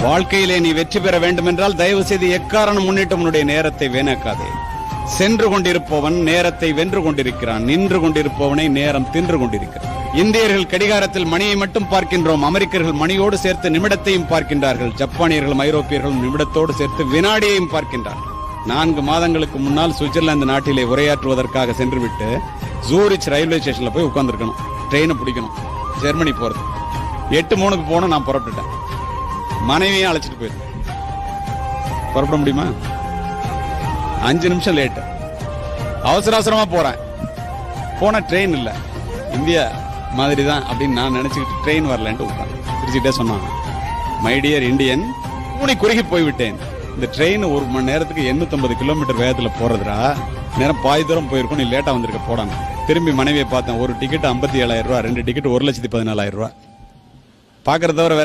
வாழ்க்கையிலே நீ வெற்றி பெற வேண்டும் என்றால் தயவு செய்து எக்காரணம் முன்னிட்டு உன்னுடைய நேரத்தை வீணாக்காதே. சென்று கொண்டிருப்பவன் நேரத்தை வென்று கொண்டிருக்கிறான், நின்று கொண்டிருப்பவனை நேரம் தின்று கொண்டிருக்கிறான். இந்தியர்கள் கடிகாரத்தில் மணியை மட்டும் பார்க்கின்றோம், அமெரிக்கர்கள் மணியோடு சேர்த்து நிமிடத்தையும் பார்க்கின்றார்கள், ஜப்பானியர்களும் ஐரோப்பியர்களும் நிமிடத்தோடு சேர்த்து வினாடியையும் பார்க்கின்றார்கள். 4 மாதங்களுக்கு முன்னால் சுவிட்சர்லாந்து நாட்டிலே உரையாற்றுவதற்காக சென்றுவிட்டு ஜூரிச் ரயில்வே ஸ்டேஷன்ல போய் உட்கார்ந்துருக்கணும். ட்ரெயினை பிடிக்கணும், ஜெர்மனி போறது. 8:03 போன நான் புறப்பட்டுட்டேன். மனைவியும் அழைச்சிட்டு போயிருந்தேன். புறப்பட முடியுமா? 5 நிமிஷம் லேட்டு. அவசர அவசரமா போறேன். போன ட்ரெயின் இல்ல, இந்தியா மாதிரி தான் அப்படின்னு நான் நினைச்சுக்கிட்டு ட்ரெயின் வரலன்ட்டு உட்காந்து சிரிச்சுட்டே சொன்னாங்க, மை டியர் இந்தியன், கூனி குறுகி போய்விட்டேன். இந்த ட்ரெயின் 1 மணி நேரத்துக்கு 850 கிலோமீட்டர் வேகத்துல போறதுடா, நேரம் பாதி தூரம் போயிருக்கும், நீ லேட்டா வந்திருக்க போடாங்க. திரும்பி மனைவியை பார்த்தேன். ஒரு டிக்கெட் 57,000 ரூபா, 2 டிக்கெட் 1,14,000 ரூபா. பாக்குறத தவிர வேற